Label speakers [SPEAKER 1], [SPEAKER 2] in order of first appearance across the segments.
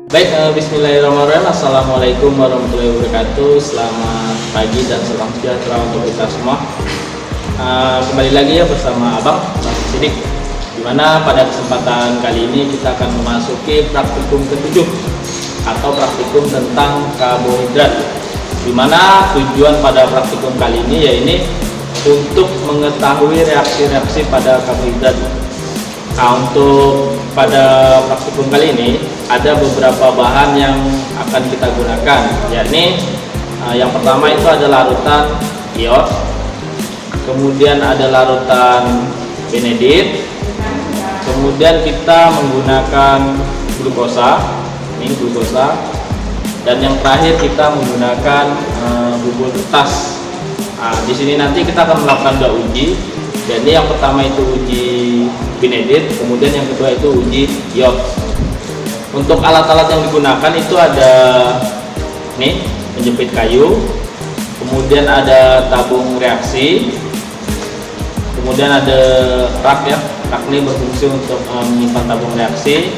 [SPEAKER 1] Baik, bismillahirrahmanirrahim. Assalamualaikum warahmatullahi wabarakatuh. Selamat pagi dan salam sejahtera untuk kita semua. Kembali lagi ya bersama Abang Sidik, dimana pada kesempatan kali ini kita akan memasuki praktikum ke-7 atau praktikum tentang karbohidrat, dimana tujuan pada praktikum kali ini yaitu untuk mengetahui reaksi-reaksi pada karbohidrat. Nah, untuk pada praktikum kali ini ada beberapa bahan yang akan kita gunakan, yakni yang pertama itu ada larutan iod, kemudian ada larutan benedit, kemudian kita menggunakan glukosa, ini glukosa, dan yang terakhir kita menggunakan bubur kertas. Nah, di sini nanti kita akan melakukan 2 uji. Jadi yang pertama itu uji benedit, kemudian yang kedua itu uji iod. Untuk alat-alat yang digunakan itu ada nih penjepit kayu, kemudian ada tabung reaksi, kemudian ada rak ya, rak ini berfungsi untuk menyimpan tabung reaksi,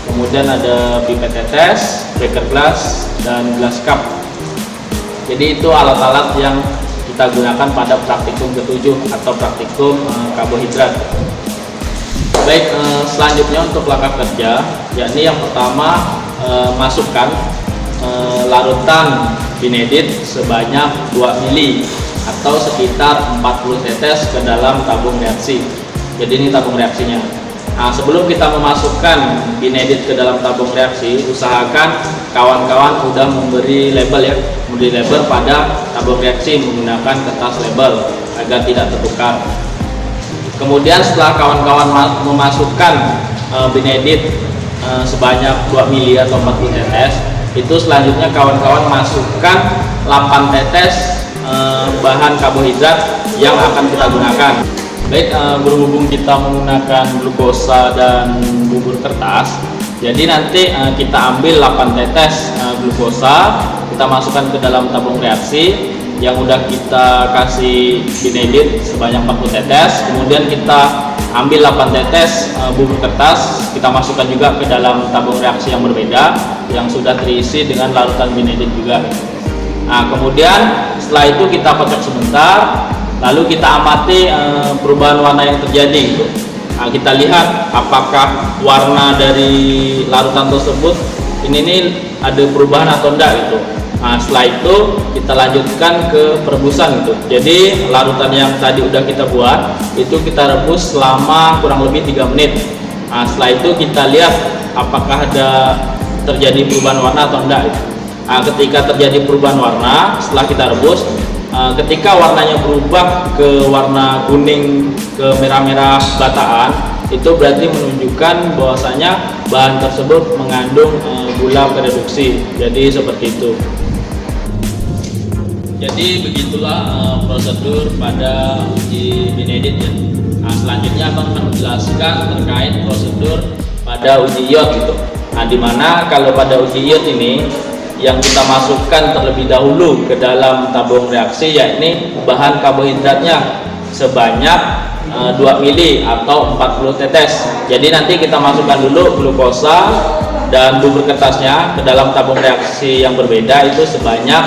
[SPEAKER 1] kemudian ada pipet tetes, beker gelas, dan gelas cup. Jadi itu alat-alat yang kita gunakan pada praktikum ke-7 atau praktikum karbohidrat. Baik, selanjutnya untuk langkah kerja, yakni yang pertama masukkan larutan benedit sebanyak 2 mili atau sekitar 40 tetes ke dalam tabung reaksi. Jadi ini tabung reaksinya. Nah, sebelum kita memasukkan benedit ke dalam tabung reaksi, usahakan kawan-kawan sudah memberi label pada tabung reaksi menggunakan kertas label agar tidak tertukar. Kemudian setelah kawan-kawan memasukkan benedit sebanyak 2 mili atau 40 tetes, itu selanjutnya kawan-kawan masukkan 8 tetes bahan karbohidrat yang akan kita gunakan. Baik, berhubung kita menggunakan glukosa dan bubur kertas, jadi nanti kita ambil 8 tetes glukosa, kita masukkan ke dalam tabung reaksi yang udah kita kasih benedit sebanyak 40 tetes, kemudian kita ambil 8 tetes bubur kertas, kita masukkan juga ke dalam tabung reaksi yang berbeda yang sudah terisi dengan larutan benedit juga. Nah, kemudian setelah itu kita kocok sebentar, lalu kita amati perubahan warna yang terjadi gitu. Nah, kita lihat apakah warna dari larutan tersebut ini ada perubahan atau enggak gitu. Nah, setelah itu kita lanjutkan ke perebusan gitu. Jadi larutan yang tadi udah kita buat itu kita rebus selama kurang lebih 3 menit. Nah, setelah itu kita lihat apakah ada terjadi perubahan warna atau enggak gitu. Nah, ketika terjadi perubahan warna setelah kita rebus, ketika warnanya berubah ke warna kuning ke merah-merah bataan, itu berarti menunjukkan bahwasanya bahan tersebut mengandung gula pereduksi. Jadi seperti itu. Jadi begitulah prosedur pada uji benedit ya. Nah, selanjutnya Abang akan menjelaskan terkait prosedur pada uji iod gitu. Nah, dimana kalau pada uji iod ini yang kita masukkan terlebih dahulu ke dalam tabung reaksi yakni bahan karbohidratnya sebanyak 2 mili atau 40 tetes. Jadi nanti kita masukkan dulu glukosa dan bubur kertasnya ke dalam tabung reaksi yang berbeda itu sebanyak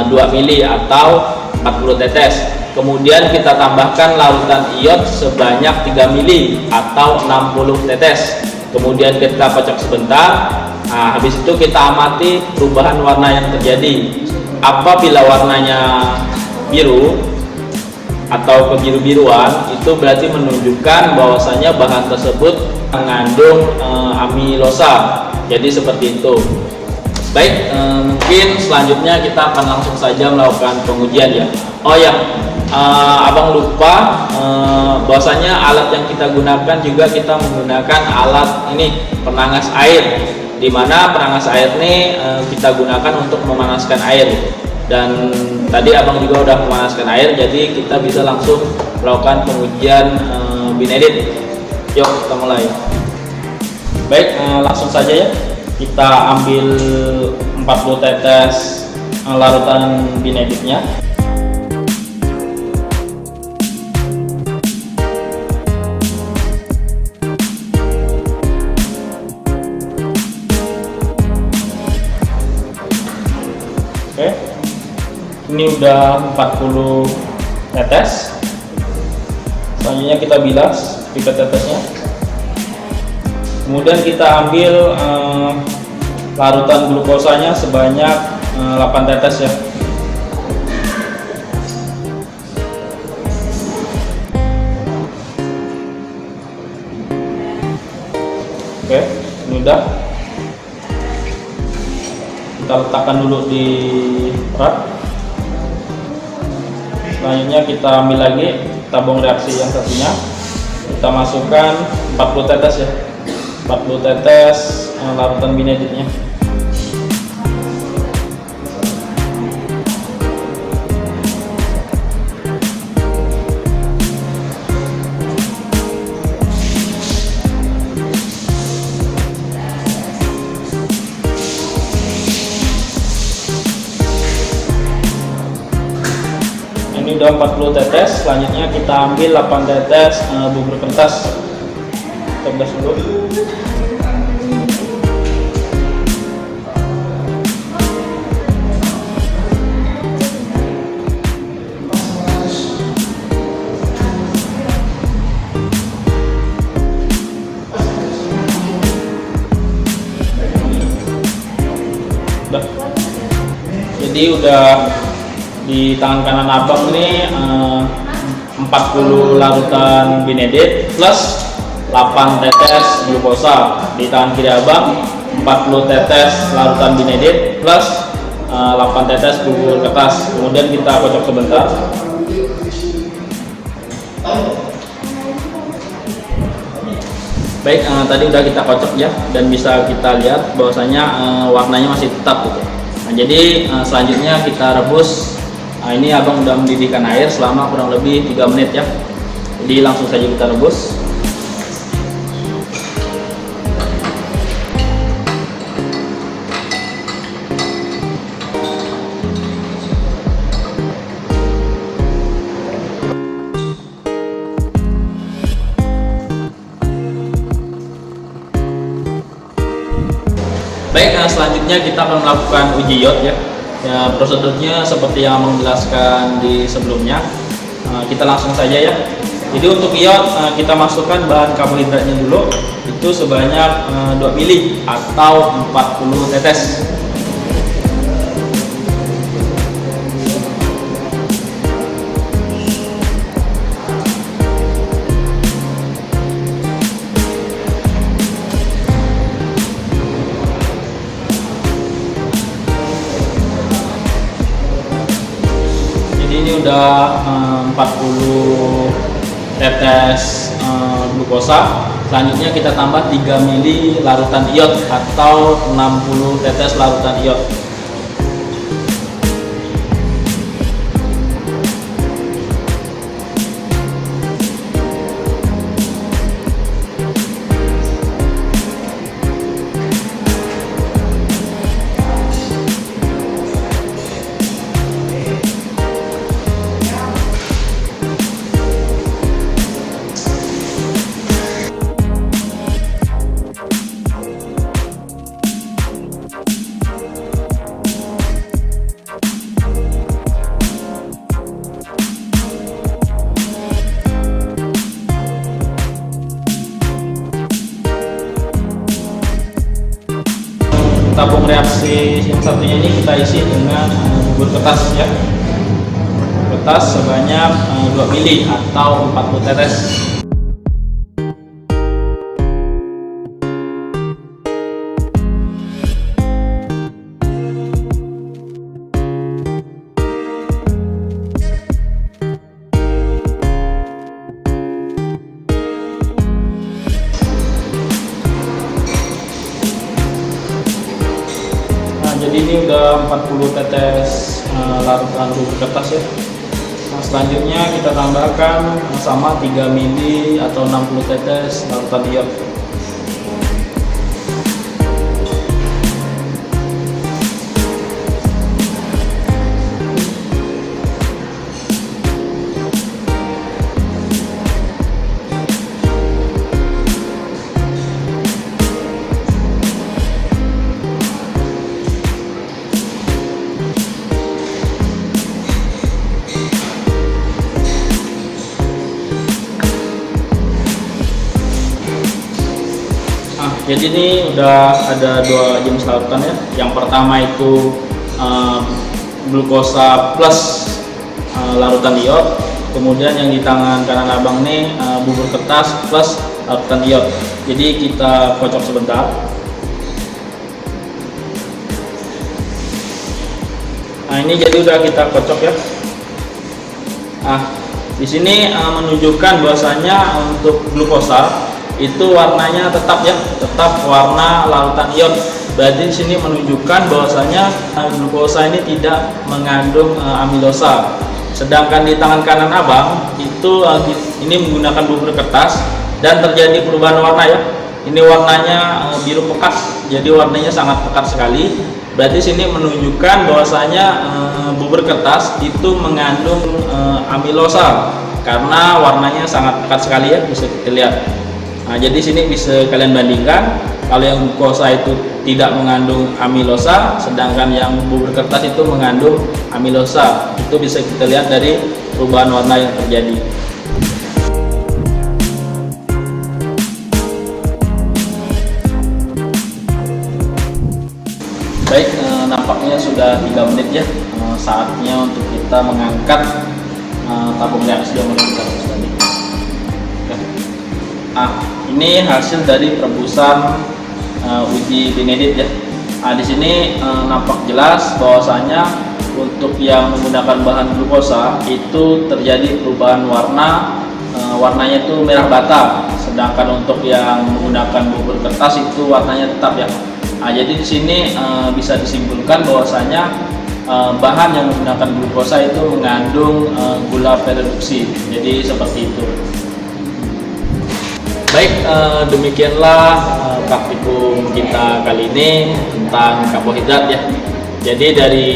[SPEAKER 1] 2 mili atau 40 tetes. Kemudian kita tambahkan larutan iod sebanyak 3 mili atau 60 tetes. Kemudian kita kocok sebentar. Nah, habis itu kita amati perubahan warna yang terjadi. Apabila warnanya biru atau kebiru-biruan, itu berarti menunjukkan bahwasanya bahan tersebut mengandung amilosa. Jadi seperti itu. Baik, mungkin selanjutnya kita akan langsung saja melakukan pengujian ya. Oh ya, Abang lupa bahwasanya alat yang kita gunakan juga kita menggunakan alat ini penangas air, di mana penangas air ini kita gunakan untuk memanaskan air. Dan tadi Abang juga udah memanaskan air, jadi kita bisa langsung melakukan pengujian benedit. Yuk kita mulai. Baik, langsung saja ya. Kita ambil 40 tetes larutan beneditnya. Ini udah 40 tetes. Selanjutnya kita bilas pipet tetesnya. Kemudian kita ambil larutan glukosanya sebanyak 8 tetes ya. Oke, ini udah. Kita letakkan dulu di rak. Selanjutnya kita ambil lagi tabung reaksi yang satunya. Kita masukkan 40 tetes ya. 40 tetes larutan bineditnya. Ini udah 40 tetes. Selanjutnya kita ambil 8 tetes bubur kertas. Kita bilas dulu. Jadi udah di tangan kanan abang ini 40 larutan binedit plus 8 tetes glukosa. Di tangan kiri abang 40 tetes larutan binedit plus 8 tetes bubur kertas. Kemudian kita kocok sebentar. Baik, tadi udah kita kocok ya, dan bisa kita lihat bahwasanya warnanya masih tetap gitu. Nah, jadi selanjutnya kita rebus. Ini abang udah mendidihkan air selama kurang lebih 3 menit ya. Jadi langsung saja kita rebus. Baik, selanjutnya kita akan melakukan uji iod ya. Ya, prosedurnya seperti yang abang jelaskan di sebelumnya. Kita langsung saja ya. Jadi untuk iod kita masukkan bahan karbohidratnya dulu. Itu sebanyak 2 mili atau 40 tetes. Ini udah 40 tetes glukosa. Selanjutnya kita tambah 3 mili larutan iod atau 60 tetes larutan iod. Tabung reaksi yang satunya ini kita isi dengan bubur kertas ya. Kertas sebanyak 2 mili atau 40 tetes. Jadi ini udah 40 tetes larutan bubur kertas ya. Nah, selanjutnya kita tambahkan sama 3 mili atau 60 tetes larutan iod. Jadi ini udah ada dua jenis larutan ya. Yang pertama itu glukosa plus larutan iod. Kemudian yang di tangan kanan abang ini bubur kertas plus larutan iod. Jadi kita kocok sebentar. Nah ini jadi udah kita kocok ya. Di sini menunjukkan bahwasanya untuk glukosa itu warnanya tetap ya, tetap warna larutan iod. Berarti di sini menunjukkan bahwasanya glukosa ini tidak mengandung amilosa. Sedangkan di tangan kanan abang itu ini menggunakan bubur kertas dan terjadi perubahan warna ya. Ini warnanya biru pekat, jadi warnanya sangat pekat sekali. Berarti sini menunjukkan bahwasanya bubur kertas itu mengandung amilosa karena warnanya sangat pekat sekali ya, bisa kita lihat. Nah, jadi sini bisa kalian bandingkan, kalau yang glukosa itu tidak mengandung amilosa, sedangkan yang bubur kertas itu mengandung amilosa. Itu bisa kita lihat dari perubahan warna yang terjadi. Baik, nampaknya sudah 3 menit ya. Saatnya untuk kita mengangkat tabung reaksi yang kita rebus tadi. Ini hasil dari perebusan uji Benedict ya. Di sini nampak jelas bahwasanya untuk yang menggunakan bahan glukosa itu terjadi perubahan warna, warnanya itu merah bata. Sedangkan untuk yang menggunakan bubur kertas itu warnanya tetap ya. Jadi di sini bisa disimpulkan bahwasanya bahan yang menggunakan glukosa itu mengandung gula pereduksi. Jadi seperti itu. Baik, demikianlah praktikum kita kali ini tentang karbohidrat ya. Jadi dari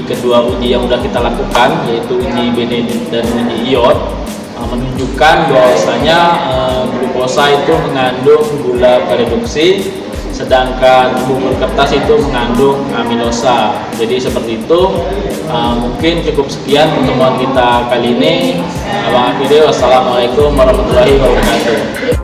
[SPEAKER 1] kedua uji yang sudah kita lakukan, yaitu uji Benedict dan uji iod, menunjukkan bahwasanya glukosa itu mengandung gula pereduksi, sedangkan bubur kertas itu mengandung amilosa. Jadi seperti itu. Mungkin cukup sekian pertemuan kita kali ini. Abang akhiri, wassalamualaikum warahmatullahi wabarakatuh.